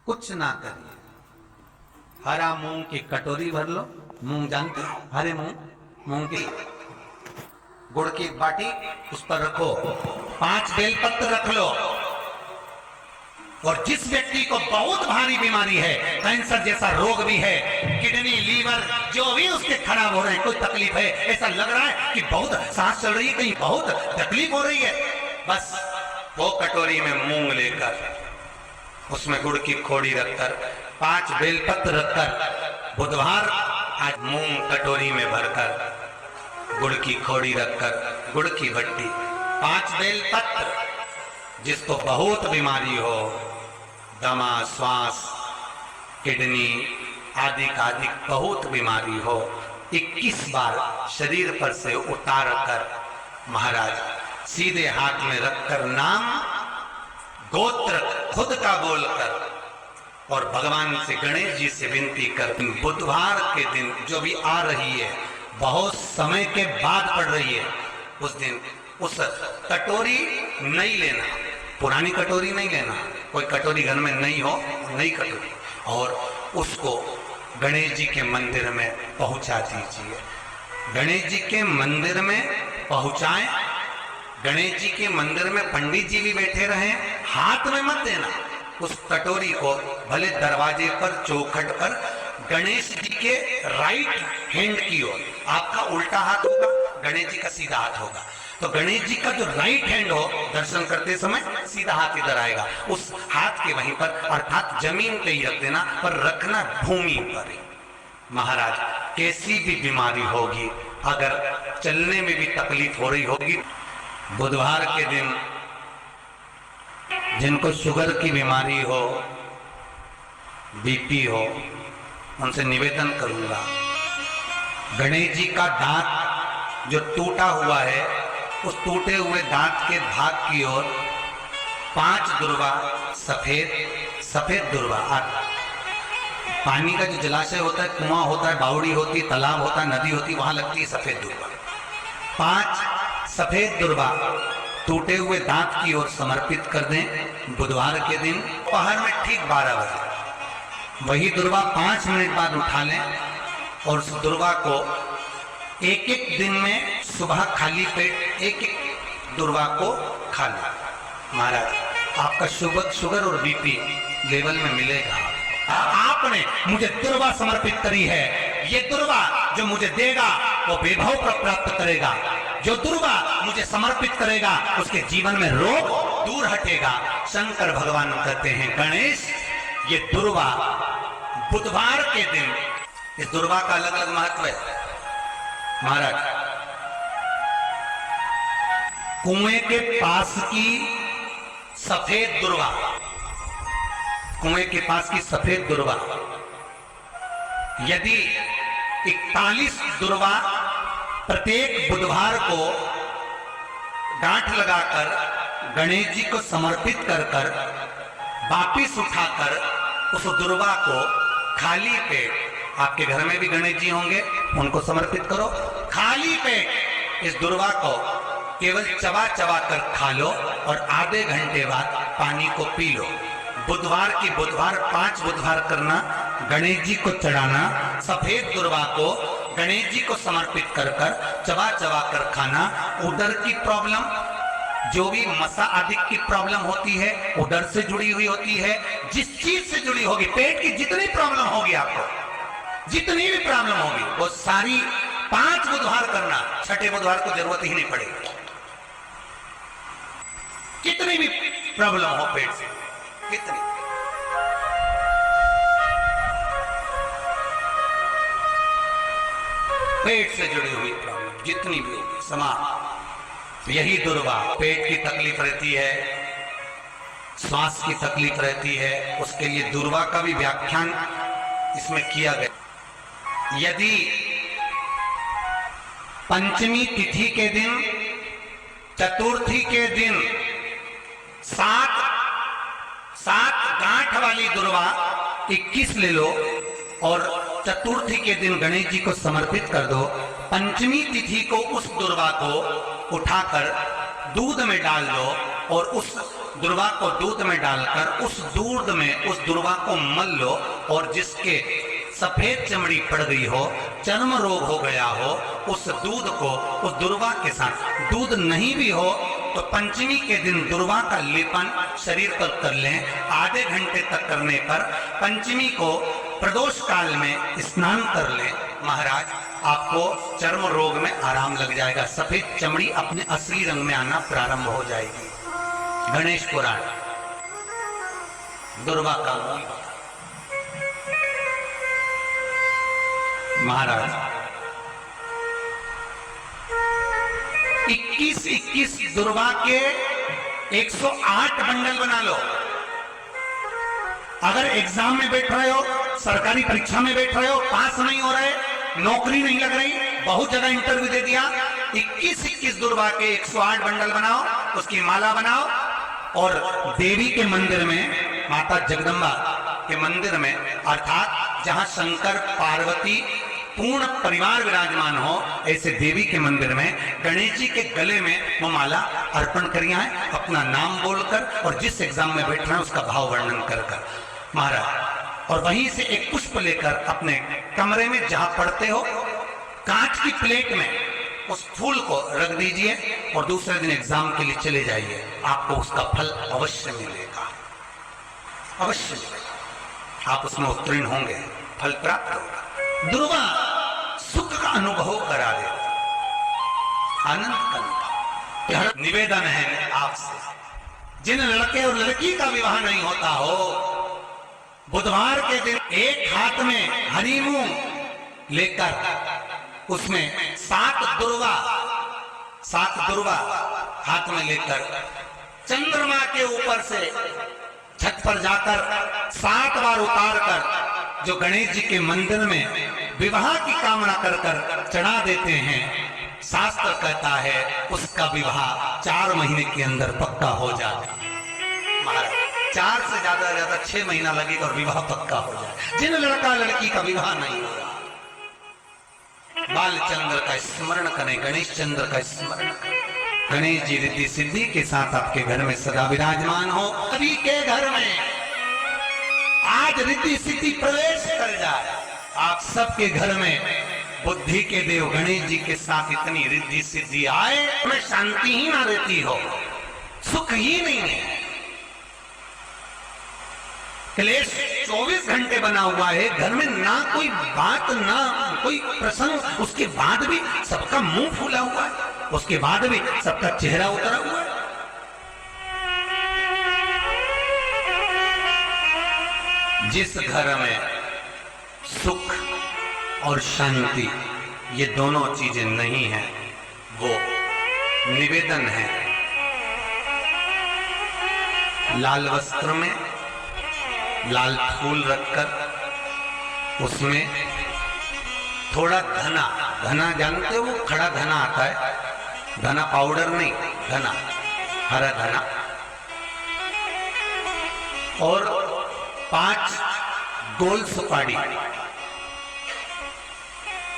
कुछ ना करिए। हरा मूंग की कटोरी भर लो, मूंग जानते हो, हरे मूंग, मूंग की गुड़ की बाटी, उस पर रखो 5 बेलपत्र रख लो। और जिस व्यक्ति को बहुत भारी बीमारी है, कैंसर जैसा रोग भी है, किडनी लीवर जो भी उसके खराब हो रहे हैं, कोई तकलीफ है, ऐसा लग रहा है कि बहुत सांस चल रही है, कहीं बहुत तकलीफ हो रही है, बस वो कटोरी में मूंग लेकर, उसमें गुड़ की खोड़ी रखकर, 5 बेलपत्र रखकर, बुधवार आज मूंग कटोरी में भरकर, गुड़ की खोड़ी रखकर, गुड़ की भट्टी, 5 बेलपत्र, जिसको बहुत बीमारी हो, दमा, श्वास, किडनी आदि का आदि बहुत बीमारी हो, 21 बार शरीर पर से उतार कर महाराज सीधे हाथ में रखकर नाम गोत्र खुद का बोलकर और भगवान से गणेश जी से विनती कर, बुधवार के दिन जो भी आ रही है, बहुत समय के बाद पड़ रही है, उस दिन उस कटोरी नहीं लेना, पुरानी कटोरी नहीं लेना, कोई कटोरी घर में नहीं हो, नई कटोरी, और उसको गणेश जी के मंदिर में पहुंचा दीजिए। गणेश जी के मंदिर में पहुंचाएं, गणेश जी के मंदिर में पंडित जी भी बैठे रहें, हाथ में मत देना उस कटोरी को, भले दरवाजे पर चौखट पर गणेश जी के राइट हैंड की ओर, आपका उल्टा हाथ होगा, गणेश जी का सीधा हाथ होगा, तो गणेश जी का जो राइट हैंड हो, दर्शन करते समय सीधा हाथ इधर आएगा, उस हाथ के वहीं पर, अर्थात जमीन पे ही रख देना, पर रखना भूमि पर ही। महाराज कैसी भी बीमारी होगी, अगर चलने में भी तकलीफ हो रही होगी, बुधवार के दिन जिनको शुगर की बीमारी हो, बीपी हो, उनसे निवेदन करूंगा, गणेश जी का दांत जो टूटा हुआ है, उस टूटे हुए दांत के भाग की ओर 5 दुर्वा, सफेद दुर्वा, पानी का जो जलाशय होता है, कुआं होता है, बावड़ी होती है, तालाब होता है, नदी होती है, वहां लगती है सफेद दुर्वा, 5 सफेद दुर्वा टूटे हुए दांत की ओर समर्पित कर दें। बुधवार के दिन दोपहर में ठीक 12 बजे वही दुर्वा 5 मिनट बाद उठा लें और उस दुर्वा को एक दिन में सुबह खाली पेट एक दुर्वा को खा लें। महाराज आपका शुगर और बीपी लेवल में मिलेगा। आपने मुझे दुर्वा समर्पित करी है, ये दुर्वा जो मुझे देगा वो वैभव प्राप्त करेगा, जो दुर्वा मुझे समर्पित करेगा उसके जीवन में रोग दूर हटेगा। शंकर भगवान कहते हैं, गणेश ये दुर्वा बुधवार के दिन, इस दुर्वा का अलग अलग महत्व है। महाराज कुएं के पास की सफेद दुर्वा, कुएं के पास की सफेद दुर्वा, यदि 41 दुर्वा प्रत्येक बुधवार को गांठ लगाकर गणेश जी को समर्पित कर कर वापिस उठाकर उस दुर्वा को खाली पेट, आपके घर में भी गणेश जी होंगे, उनको समर्पित करो, खाली पेट इस दुर्वा को केवल चबा चबा कर खा लो और आधे घंटे बाद पानी को पी लो। बुधवार की बुधवार 5 बुधवार करना, गणेश जी को चढ़ाना, सफेद दुर्वा को गणेश जी को समर्पित कर कर चबा चबा कर खाना। उदर की प्रॉब्लम, जो भी मसा आदि की प्रॉब्लम होती है, उदर से जुड़ी हुई होती है, जिस चीज से जुड़ी होगी, पेट की जितनी प्रॉब्लम होगी, आपको जितनी भी प्रॉब्लम होगी, वो सारी 5 बुधवार करना, 6ठे बुधवार को जरूरत ही नहीं पड़ेगी। कितनी भी प्रॉब्लम हो पेट से, कितनी, पेट से जुड़ी हुई प्रॉब्लम जितनी भी होगी, समाप्त। यही दुर्वा, पेट की तकलीफ रहती है, श्वास की तकलीफ रहती है, उसके लिए दुर्वा का भी व्याख्यान इसमें किया गया। यदि पंचमी तिथि के दिन, चतुर्थी के दिन 7 गांठ वाली दुर्वा 21 ले लो और चतुर्थी के दिन गणेश जी को समर्पित कर दो। पंचमी तिथि को उस दुर्वा को उठाकर दूध में डाल दो और उस दुर्वा को दूध में डालकर उस दूध में उस दुर्वा को मल लो, और जिसके सफेद चमड़ी पड़ गई हो, चर्म रोग हो गया हो, उस दूध को उस दुर्वा के साथ, दूध नहीं भी हो तो पंचमी के दिन दुर्वा का लेपन शरीर पर कर लें। आधे घंटे तक करने पर पंचमी को प्रदोष काल में स्नान कर लें। महाराज, आपको चर्म रोग में आराम लग जाएगा, सफेद चमड़ी अपने असली रंग में आना प्रारंभ हो जाएगी। गणेश पुराण दुर्वा का मूल। महाराज, 21 दुर्वा के 108 बंडल बना लो। अगर एग्जाम में बैठ रहे हो, सरकारी परीक्षा में बैठ रहे हो, पास नहीं हो रहे, नौकरी नहीं लग रही, बहुत जगह इंटरव्यू दे दिया, 21 दुर्वा के 108 बंडल बनाओ, उसकी माला बनाओ, और देवी के मंदिर में, माता जगदम्बा के मंदिर में, अर्थात जहां शंकर पार्वती पूर्ण परिवार विराजमान हो, ऐसे देवी के मंदिर में गणेश जी के गले में वो माला अर्पण करिए है, अपना नाम बोलकर और जिस एग्जाम में बैठ रहे हैं उसका भाव वर्णन कर कर महाराज। और वहीं से एक पुष्प लेकर अपने कमरे में जहां पढ़ते हो, कांच की प्लेट में उस फूल को रख दीजिए और दूसरे दिन एग्जाम के लिए चले जाइए, आपको उसका फल अवश्य मिलेगा, अवश्य मिलेगा, आप उसमें उत्तीर्ण होंगे, फल प्राप्त होगा। दुर्वा सुख का अनुभव करा दे, आनंद का निवेदन है आपसे, जिन लड़के और लड़की का विवाह नहीं होता हो, बुधवार के दिन एक हाथ में हरी मूंग लेकर उसमें 7 दुर्वा हाथ में लेकर चंद्रमा के ऊपर से छत पर जाकर 7 बार उतार कर जो गणेश जी के मंदिर में विवाह की कामना कर कर चढ़ा देते हैं, शास्त्र कहता है उसका विवाह 4 महीने के अंदर पक्का हो जाता है। महाराज, 4 से ज्यादा 6 महीना लगेगा और विवाह पक्का हो जाए। जिन लड़का लड़की का विवाह नहीं हो रहा, बालचंद्र का स्मरण करें, गणेश चंद्र का स्मरण करें। गणेश जी रिद्धि सिद्धि के साथ आपके घर में सदा विराजमान हो। सभी के घर में आज रिद्धि सिद्धि प्रवेश कर जाए, आप सबके घर में बुद्धि के देव गणेश जी के साथ इतनी रिद्धि सिद्धि आए, हमें शांति ही ना रहती हो, सुख ही नहीं है। क्लेश 24 घंटे बना हुआ है घर में, ना कोई बात ना कोई प्रसंग, उसके बाद भी सबका मुंह फूला हुआ है, उसके बाद भी सबका चेहरा उतरा हुआ है। जिस घर में सुख और शांति ये दोनों चीजें नहीं है, वो निवेदन है लाल वस्त्र में लाल फूल रखकर उसमें थोड़ा धना जानते हो, वो खड़ा धना आता है, धना पाउडर नहीं, धना हरा धना, और 5 गोल सुपारी,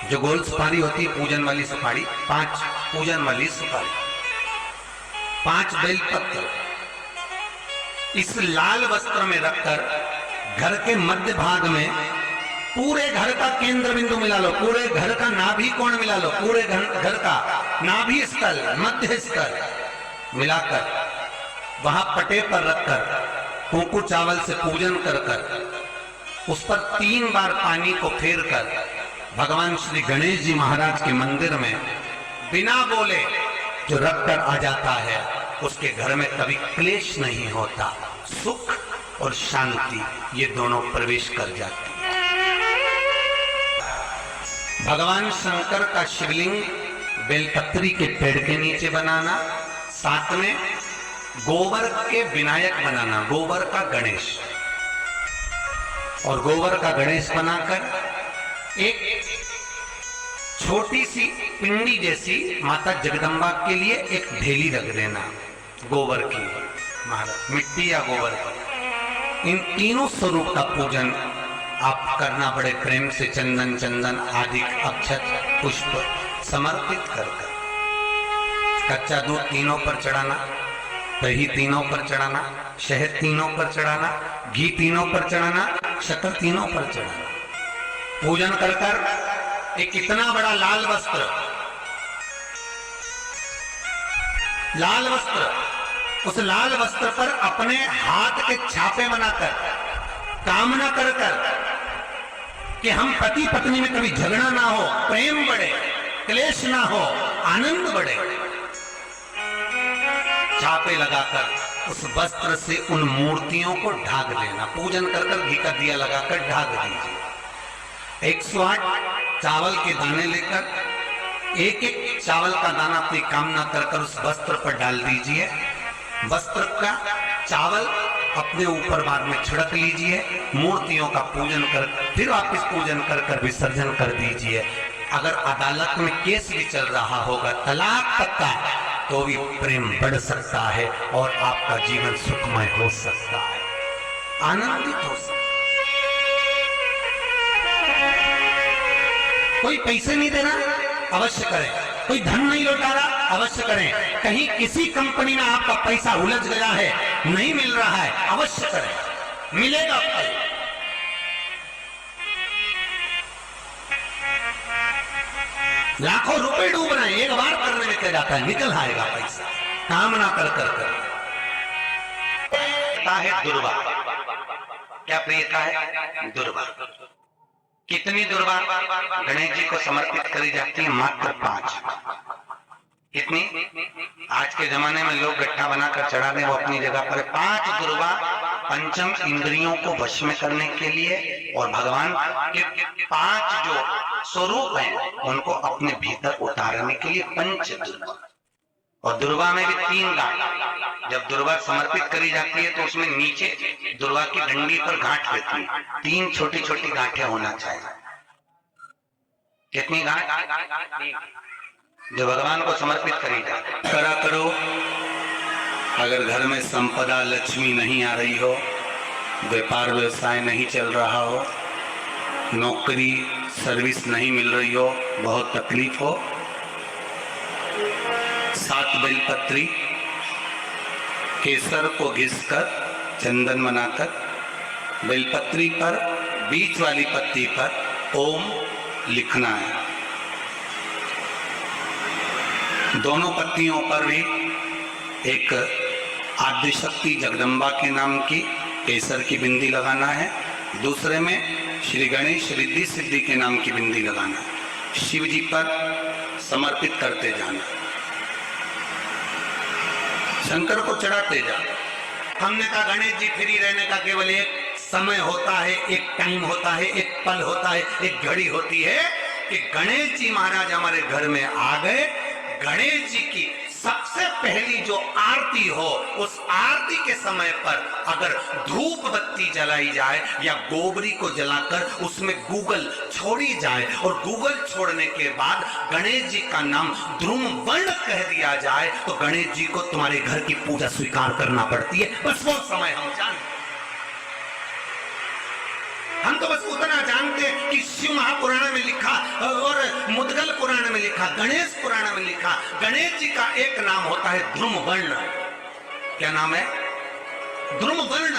जो गोल सुपारी होती है पूजन वाली सुपारी, 5 पूजन वाली सुपारी, 5 बेलपत्र इस लाल वस्त्र में रखकर घर के मध्य भाग में पूरे घर का केंद्र बिंदु मिला लो, पूरे घर का नाभि कोण मिला लो, पूरे घर का नाभि स्थल मध्य स्थल मिलाकर वहां पटे पर रखकर कुंकू चावल से पूजन कर कर उस पर 3 बार पानी को फेर कर भगवान श्री गणेश जी महाराज के मंदिर में बिना बोले जो रखकर आ जाता है, उसके घर में कभी क्लेश नहीं होता, सुख और शांति ये दोनों प्रवेश कर जाती है। भगवान शंकर का शिवलिंग बेलपत्री के पेड़ के नीचे बनाना, साथ में गोबर के विनायक बनाना, गोबर का गणेश, और गोबर का गणेश बनाकर एक छोटी सी पिंडी जैसी माता जगदम्बा के लिए एक ढेली रख देना गोबर की, महाराज मिट्टी या गोबर की। इन तीनों स्वरूप का पूजन आप करना बड़े प्रेम से, चंदन आदि अक्षत पुष्प समर्पित कर कच्चा दूध तीनों पर चढ़ाना, दही तीनों पर चढ़ाना, शहद तीनों पर चढ़ाना, घी तीनों पर चढ़ाना, शक्कर तीनों पर चढ़ाना। पूजन कर कर एक इतना बड़ा लाल वस्त्र, लाल वस्त्र, उस लाल वस्त्र पर अपने हाथ के छापे बनाकर कामना कर कर कि हम पति पत्नी में कभी झगड़ा ना हो, प्रेम बढ़े, क्लेश ना हो, आनंद बढ़े, छापे लगाकर उस वस्त्र से उन मूर्तियों को ढाक देना। पूजन कर कर घी का दिया लगाकर ढाक दीजिए। 108 चावल के दाने लेकर एक एक चावल का दाना अपनी कामना कर कर उस वस्त्र पर डाल दीजिए। वस्त्र का चावल अपने ऊपर बाद में छिड़क लीजिए। मूर्तियों का पूजन कर फिर वापिस पूजन कर कर विसर्जन कर दीजिए। अगर अदालत में केस भी चल रहा होगा तलाक तक का, तो भी प्रेम बढ़ सकता है और आपका जीवन सुखमय हो सकता है, आनंदित हो सकता है। कोई पैसे नहीं देना, अवश्य करें। कोई धन नहीं लौटा रहा, अवश्य करें। कहीं किसी कंपनी में आपका पैसा उलझ गया है, नहीं मिल रहा है, अवश्य करें, मिलेगा कल। लाखों रुपए डूब रहे हैं, एक बार करने में क्या जाता है, निकल आएगा पैसा, कामना कर कर कर। है दुर्वा, क्या प्रियता है? दुर्वा। कितनी दुर्वा गणेश जी को समर्पित करी जाती है? मात्र 5। कितनी? आज के जमाने में लोग गट्ठा बनाकर चढ़ा दें, वो अपनी जगह पर। 5 दुर्वा पंचम इंद्रियों को वश में करने के लिए और भगवान के 5 जो स्वरूप हैं उनको अपने भीतर उतारने के लिए पंच दुर्वा। और दुर्वा में भी 3 गांठ। जब दुर्वा समर्पित करी जाती है तो उसमें नीचे दुर्वा की डंडी पर गांठ रहती है, 3 छोटी छोटी गांठें होना चाहिए। कितनी गांठ? जो भगवान को समर्पित करी जाती। करा करो। अगर घर में संपदा लक्ष्मी नहीं आ रही हो, व्यापार व्यवसाय नहीं चल रहा हो, नौकरी सर्विस नहीं मिल रही हो, बहुत तकलीफ हो, 7 बेलपत्री केसर को घिसकर चंदन बनाकर बेलपत्री पर बीच वाली पत्ती पर ओम लिखना है। दोनों पत्तियों पर भी एक आदिशक्ति जगदम्बा के नाम की केसर की बिंदी लगाना है, दूसरे में श्री गणेश रिद्धि सिद्धि के नाम की बिंदी लगाना है। शिव जी पर समर्पित करते जाना, शंकर को चढ़ाते जा। हमने कहा गणेश जी फ्री रहने का केवल एक समय होता है, एक टाइम होता है, एक पल होता है, एक घड़ी होती है कि गणेश जी महाराज हमारे घर में आ गए। गणेश जी की सबसे पहली जो आरती हो, उस आरती के समय पर अगर धूप बत्ती जलाई जाए या गोबरी को जलाकर उसमें गूगल छोड़ी जाए और गूगल छोड़ने के बाद गणेश जी का नाम ध्रुम वर्ण कह दिया जाए, तो गणेश जी को तुम्हारे घर की पूजा स्वीकार करना पड़ती है। बस वो समय हम जानते, हम तो बस उतना जानते हैं कि शिव महापुराण में लिखा और मुद्गल पुराण में लिखा, गणेश पुराण में लिखा, गणेश जी का एक नाम होता है ध्रुम वर्ण। क्या नाम है? ध्रुम वर्ण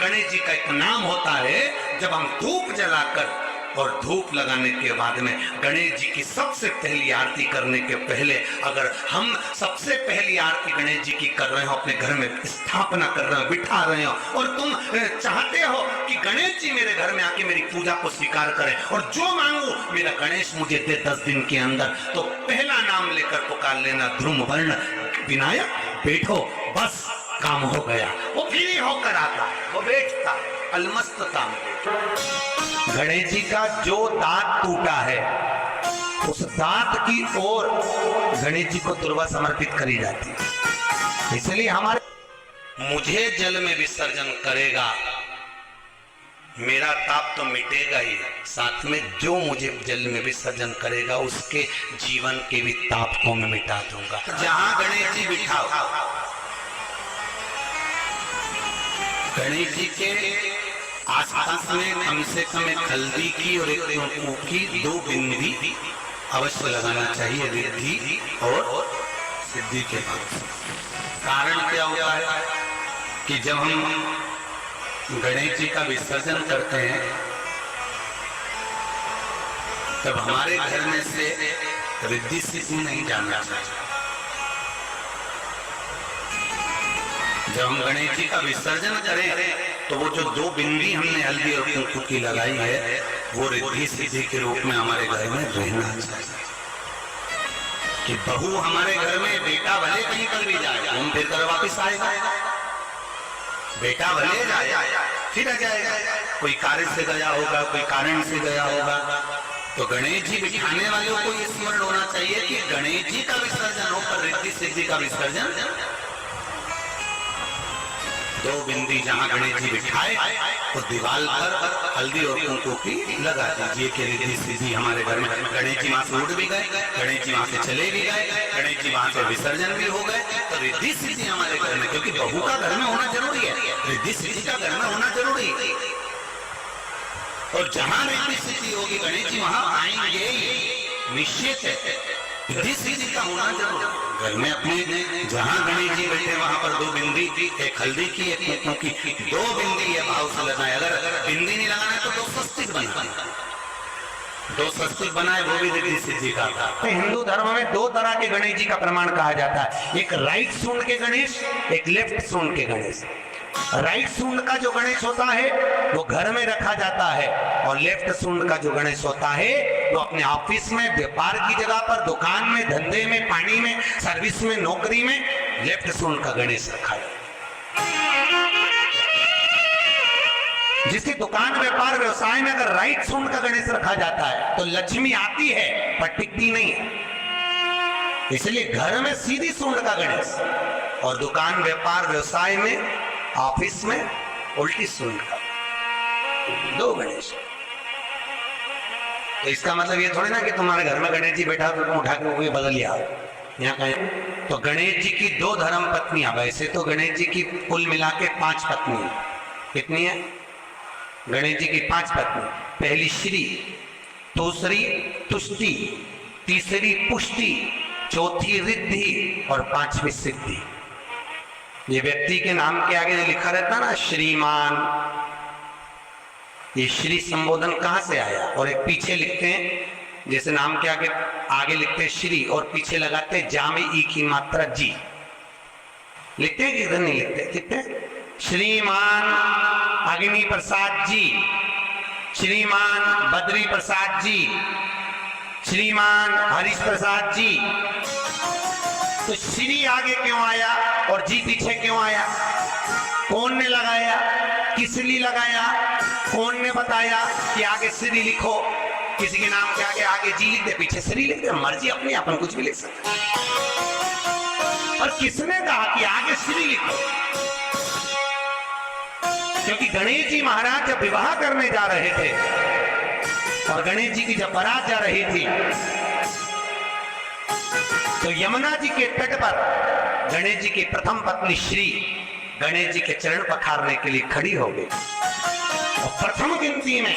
गणेश जी का एक नाम होता है। जब हम धूप जलाकर और धूप लगाने के बाद में गणेश जी की सबसे पहली आरती करने के पहले अगर हम सबसे पहली आरती गणेश जी की कर रहे हो, अपने घर में स्थापना कर रहे हो, बिठा रहे हो, और तुम चाहते हो कि गणेश जी मेरे घर में आके मेरी पूजा को स्वीकार करें और जो मांगू मेरा गणेश मुझे दे 10 दिन के अंदर, तो पहला नाम लेकर पुकार लेना ध्रुम वर्ण विनायक, बैठो, बस काम हो गया। वो फ्री होकर आता, वो बैठता अलमस्तता में। गणेश जी का जो दांत टूटा है उस दांत की ओर गणेश जी को दुर्वा समर्पित करी जाती है। इसलिए हमारे मुझे जल में विसर्जन करेगा, मेरा ताप तो मिटेगा ही, साथ में जो मुझे जल में विसर्जन करेगा उसके जीवन के भी ताप को मैं मिटा दूंगा। जहां गणेश जी बिठाओ, गणेश जी के आसपास में कम से कम एक हल्दी की और एक कुंकू की 2 बिंदी अवश्य लगाना चाहिए, रिद्धि और सिद्धि के बाद। कारण क्या होता है कि जब हम गणेश जी का विसर्जन करते हैं तब हमारे घर में से रिद्धि सिद्धि नहीं जाना चाहिए। जब हम गणेश जी का विसर्जन करें तो वो जो 2 बिंदी हमने हल्दी और कुंकू की लगाई है वो रिद्धि सिद्धि के रूप में हमारे घर में रहना चाहिए। कि बहू हमारे घर में, बेटा भले कहीं पर भी जाए घूम फिर कर वापिस आएगा, बेटा भले जाए फिर आ जाएगा, कोई कार्य से गया होगा, कोई कारण से गया होगा। तो गणेश जी बिठाने वालों को ये स्मरण होना चाहिए कि गणेश जी का विसर्जन हो पर रिद्धि सिद्धि का विसर्जन 2 बिंदी जहां गणेश जी बिठाए तो दीवार पर हल्दी और कुंकू की लगा दीजिए कि रिद्धि सिद्धि हमारे घर में। गणेश जी वहां से उठ भी गए, गणेश जी वहां से चले भी गए, गणेश जी वहां से विसर्जन भी हो गए, तो रिद्धि सिद्धि हमारे घर में, क्योंकि बहू का घर में होना जरूरी है, रिद्धि सिद्धि का घर में होना जरूरी है। और जहां रिद्धि सिद्धि होगी गणेश जी वहां आएंगे निश्चित है, रिद्धि सिद्धि का होना जरूरी है। घर में अपने जहां गणेश जी बैठे वहां पर 2 बिंदी, एक हल्दी की एक कुंकू की, 2 बिंदी है भाव से लगाए। अगर बिंदी नहीं लगाना है तो 2 स्वस्तिक बनाना, 2 स्वस्तिक बनाए वो भी रिद्धि सिद्धि का। हिंदू धर्म में 2 तरह के गणेश जी का प्रमाण कहा जाता है, एक राइट सूंड के गणेश, एक लेफ्ट सूंड के गणेश। राइट सूंड का जो गणेश होता है वो घर में रखा जाता है, और लेफ्ट सूंड का जो गणेश होता है वो अपने ऑफिस में, व्यापार की जगह पर, दुकान में, धंधे में, पानी में, सर्विस में, नौकरी में लेफ्ट सूंड का गणेश रखा जाता है। जिसकी दुकान, व्यापार, व्यवसाय में अगर राइट सूंड का गणेश रखा जाता है तो लक्ष्मी आती है पर टिकती नहीं है। इसलिए घर में सीधी सूंड का गणेश, और दुकान, व्यापार, व्यवसाय में, ऑफिस में उल्टी सूंड का 2 गणेश। तो इसका मतलब ये थोड़ी ना कि तुम्हारे घर में गणेश जी बैठा तो तुम उठा के बदल लिया यहाँ कहीं। तो गणेश जी की 2 धर्म पत्नियां, वैसे तो गणेश जी की कुल मिला के 5 पत्नी, कितनी है गणेश जी की? 5 पत्नी। पहली श्री, दूसरी तुष्टि, तीसरी पुष्टि, चौथी रिद्धि और 5वीं सिद्धि। ये व्यक्ति के नाम के आगे जो लिखा रहता है ना श्रीमान, ये श्री संबोधन कहां से आया? और एक पीछे लिखते हैं, जैसे नाम के आगे लिखते हैं श्री और पीछे लगाते हैं जा में ई की मात्रा जी, लिखते हैं कि इधर नहीं लिखते? लिखते हैं श्रीमान अग्नि प्रसाद जी, श्रीमान बद्री प्रसाद जी, श्रीमान हरीश प्रसाद जी। तो श्री आगे क्यों आया और जी पीछे क्यों आया? कौन ने लगाया, किस लिए लगाया, कौन ने बताया कि आगे श्री लिखो? किसी के नाम के आगे जी लिख दे, पीछे श्री लिख दे, मर्जी अपनी, अपन कुछ भी लिख सकते। और किसने कहा कि आगे श्री लिखो? क्योंकि गणेश जी महाराज जब विवाह करने जा रहे थे और गणेश जी की जब बारात जा रही थी तो यमुना जी के तट पर गणेश जी की प्रथम पत्नी श्री गणेश जी के चरण पखारने के लिए खड़ी हो गई। और प्रथम गिनती में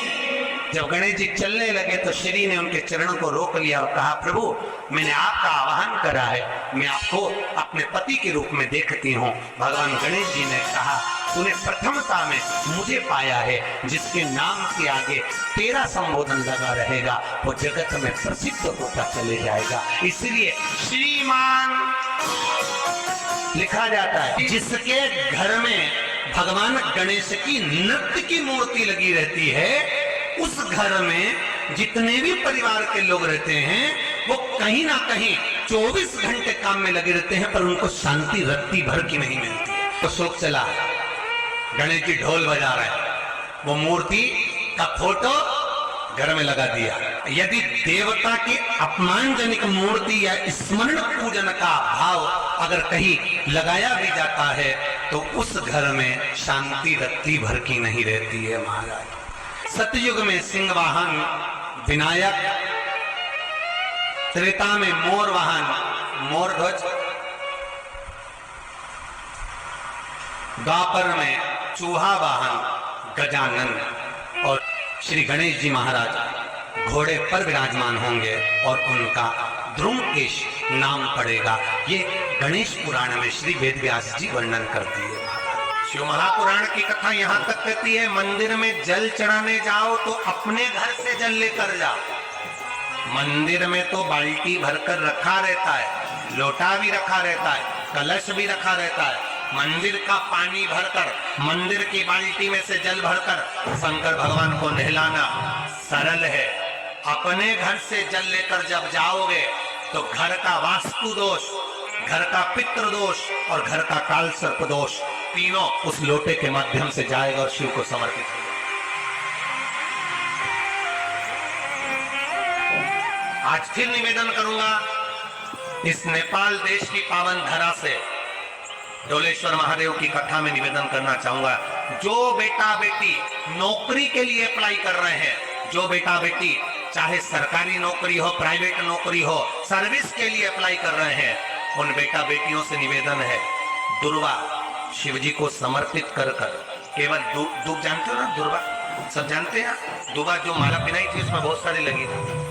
जब गणेश जी चलने लगे तो श्री ने उनके चरणों को रोक लिया और कहा, प्रभु मैंने आपका आह्वान करा है, मैं आपको अपने पति के रूप में देखती हूँ। भगवान गणेश जी ने कहा, तूने प्रथमता में मुझे पाया है, जिसके नाम के आगे तेरा संबोधन लगा रहेगा वो जगत में प्रसिद्ध होता चले जाएगा। इसलिए श्रीमान लिखा जाता है। जिसके घर में भगवान गणेश की नृत्य की मूर्ति लगी रहती है, उस घर में जितने भी परिवार के लोग रहते हैं वो कहीं ना कहीं 24 घंटे काम में लगे रहते हैं, पर उनको शांति रत्ती भर की नहीं मिलती है। तो शोक चला, गणेश जी ढोल बजा रहे हैं, वो मूर्ति का फोटो घर में लगा दिया। यदि देवता की अपमानजनक मूर्ति या स्मरण पूजन का भाव अगर कहीं लगाया भी जाता है तो उस घर में शांति रत्ती भर की नहीं रहती है महाराज। सतयुग में सिंह वाहन विनायक, त्रेता में मोर वाहन मोर ध्वज, द्वापर में चूहा वाहन गजानन, और श्री गणेश जी महाराज घोड़े पर विराजमान होंगे और उनका ध्रुमकेश नाम पड़ेगा। ये गणेश पुराण में श्री वेद व्यास जी वर्णन करती है। शिव महापुराण की कथा यहाँ तक कहती है, मंदिर में जल चढ़ाने जाओ तो अपने घर से जल लेकर जाओ। मंदिर में तो बाल्टी भरकर रखा रहता है, लोटा भी रखा रहता है, कलश भी रखा रहता है। मंदिर का पानी भरकर, मंदिर की बाल्टी में से जल भरकर शंकर भगवान को नहलाना सरल है। अपने घर से जल लेकर जब जाओगे तो घर का वास्तु दोष, घर का पितृ दोष और घर का काल सर्प दोष तीनों उस लोटे के माध्यम से जाएगा और शिव को समर्पित होगा। आज फिर निवेदन करूंगा, इस नेपाल देश की पावन धरा से डोलेश्वर महादेव की कथा में निवेदन करना चाहूंगा, जो बेटा बेटी नौकरी के लिए अप्लाई कर रहे हैं, जो बेटा बेटी चाहे सरकारी नौकरी हो, प्राइवेट नौकरी हो, सर्विस के लिए अप्लाई कर रहे हैं, उन बेटा बेटियों से निवेदन है, दुर्वा शिव जी को समर्पित कर कर केवल दुब जानते हो ना, दुर्वा सब जानते हैं, दुर्वा जो माला पिनाई थी उसमें बहुत सारी लगी थी,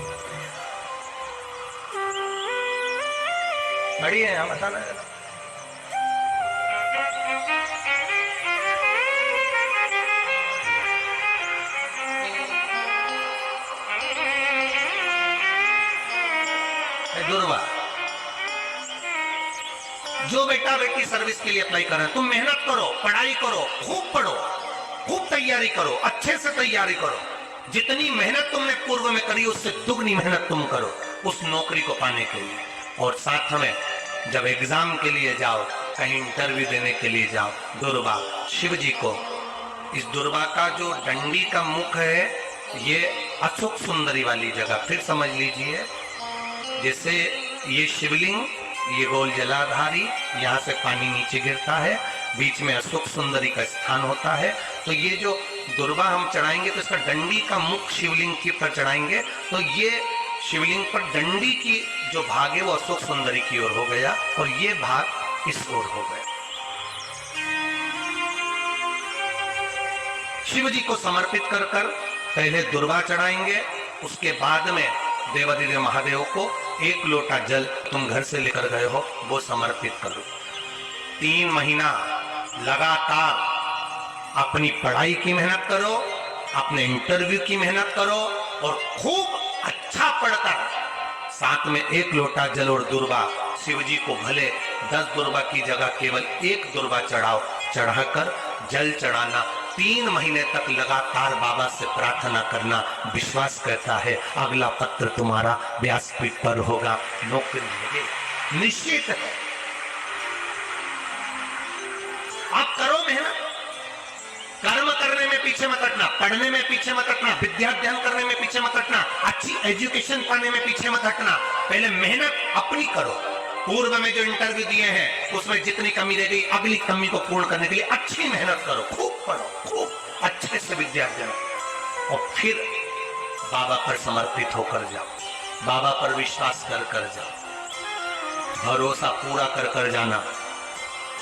बड़ी है यहाँ बताना है। दुर्वा जो बेटा बेटी सर्विस के लिए अप्लाई कर रहे हैं, तुम मेहनत करो, पढ़ाई करो, खूब पढ़ो, खूब तैयारी करो, अच्छे से तैयारी करो। जितनी मेहनत तुमने पूर्व में करी उससे दुगनी मेहनत तुम करो उस नौकरी को पाने के लिए। और साथ में जब एग्जाम के लिए जाओ, कहीं इंटरव्यू देने के लिए जाओ, दुर्वा शिव जी को, इस दुर्वा का जो डंडी का मुख है ये अशोक सुंदरी वाली जगह, फिर समझ लीजिए, जैसे ये शिवलिंग, ये गोल जलाधारी, यहाँ से पानी नीचे गिरता है, बीच में अशोक सुंदरी का स्थान होता है। तो ये जो दुर्वा हम चढ़ाएंगे तो इसका डंडी का मुख शिवलिंग के पर चढ़ाएंगे तो ये शिवलिंग पर डंडी की जो भाग है वो अशोक सुंदरी की ओर हो गया और ये भाग इस ओर हो गया। शिव जी को समर्पित कर कर पहले दुर्वा चढ़ाएंगे, उसके बाद में देवादिदेव महादेव को एक लोटा जल तुम घर से लेकर गए हो वो समर्पित करो। 3 महीना लगातार अपनी पढ़ाई की मेहनत करो, अपने इंटरव्यू की मेहनत करो और खूब अच्छा पढ़कर साथ में एक लोटा जल और दुर्वा शिव जी को भले 10 दुर्वा की जगह केवल एक दुर्वा चढ़ाओ, चढ़ाकर जल चढ़ाना, 3 महीने तक लगातार बाबा से प्रार्थना करना। विश्वास कहता है अगला पत्र तुम्हारा व्यासपीठ पर होगा, नौकरी मिलेगी, निश्चित है। आप करो मेहनत, कर्म करने में पीछे मत हटना, पढ़ने में पीछे मत हटना, विद्या अध्ययन करने में पीछे मत हटना, अच्छी एजुकेशन पाने में पीछे मत हटना। पहले मेहनत अपनी करो। पूर्व में जो इंटरव्यू दिए हैं उसमें जितनी कमी रह गई अगली कमी को पूर्ण करने के लिए अच्छी मेहनत करो, खूब पढ़ो, खूब अच्छे से विद्या अध्ययन और फिर बाबा पर समर्पित होकर जाओ, बाबा पर विश्वास कर कर जाओ, भरोसा पूरा कर कर जाना।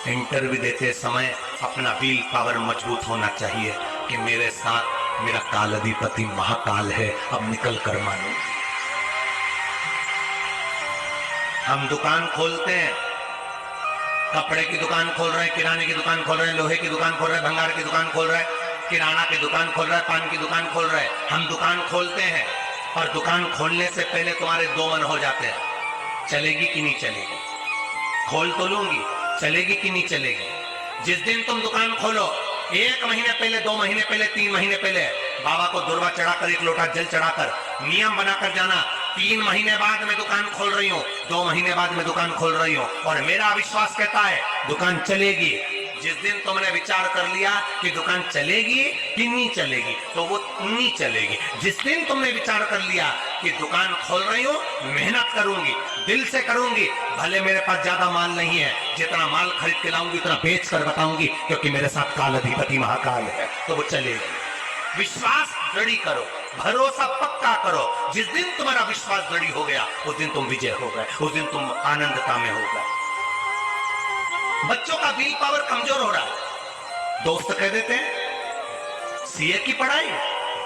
इंटरव्यू देते समय अपना विल पावर मजबूत होना चाहिए कि मेरे साथ मेरा काल अधिपति महाकाल है, अब निकल कर मानो। हम दुकान खोलते हैं, कपड़े की दुकान खोल रहे हैं, किराने की दुकान खोल रहे हैं, लोहे की दुकान खोल रहे हैं, भंगार की दुकान खोल रहे हैं, किराना की दुकान खोल रहा है, पान की दुकान खोल रहे हैं। हम दुकान खोलते हैं और दुकान खोलने से पहले तुम्हारे 2 मन हो जाते हैं, चलेगी कि नहीं चलेगी, खोल तो लूंगी, चलेगी कि नहीं चलेगी। जिस दिन तुम दुकान खोलो 1 महीने पहले, 2 महीने पहले, 3 महीने पहले बाबा को दुर्वा चढ़ाकर एक लोटा जल चढ़ाकर नियम बनाकर जाना, 3 महीने बाद मैं दुकान खोल रही हूँ, 2 महीने बाद मैं दुकान खोल रही हूँ और मेरा विश्वास कहता है दुकान चलेगी। जिस दिन तुमने विचार कर लिया कि दुकान चलेगी कि नहीं चलेगी तो वो नहीं चलेगी। जिस दिन तुमने विचार कर लिया कि दुकान खोल रही हूँ, मेहनत करूंगी, दिल से करूंगी, भले मेरे पास ज्यादा माल नहीं है, जितना माल खरीद के लाऊंगी उतना बेच कर बताऊंगी क्योंकि मेरे साथ काल अधिपति महाकाल है, तो वो चलेगी। विश्वास दृढ़ करो, भरोसा पक्का करो। जिस दिन तुम्हारा विश्वास दृढ़ हो गया उस दिन तुम विजय हो गए, उस दिन तुम आनंदता में हो गए। बच्चों का विल पावर कमजोर हो रहा है, दोस्त कह देते हैं सीए की पढ़ाई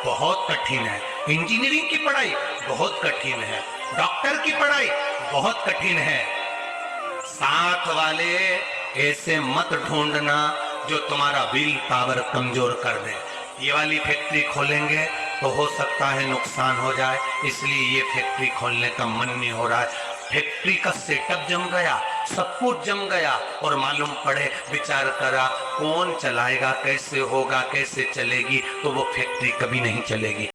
बहुत कठिन है, इंजीनियरिंग की पढ़ाई बहुत कठिन है, डॉक्टर की पढ़ाई बहुत कठिन है, साथ वाले ऐसे मत ढूंढना जो तुम्हारा विल पावर कमजोर कर दे। ये वाली फैक्ट्री खोलेंगे तो हो सकता है नुकसान हो जाए, इसलिए ये फैक्ट्री खोलने का मन नहीं हो रहा है। फैक्ट्री का सेटअप जम गया, सब कुछ जम गया, और मालूम पड़े विचार करा कौन चलाएगा, कैसे होगा, कैसे चलेगी, तो वो फैक्ट्री कभी नहीं चलेगी।